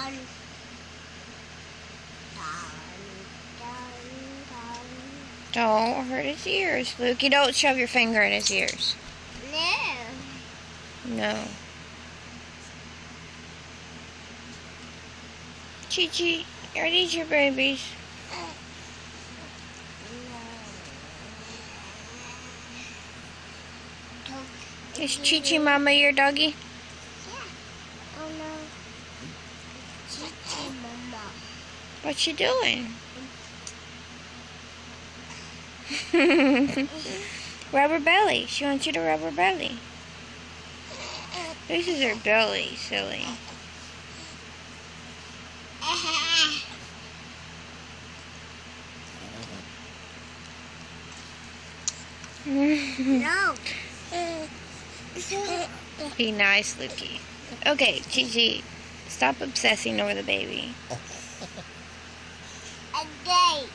dun, dun, dun. Don't hurt his ears, Lukey. Don't shove your finger in his ears. No. No. Chi-Chi, are these your babies? Is Chi-Chi Mama your doggy? Oh no. Chichi Mama. What's she doing? Rubber belly. She wants you to rub her belly. This is her belly, silly. No. Be nice, Lukey. Okay, Chi-Chi, stop obsessing over the baby. A date.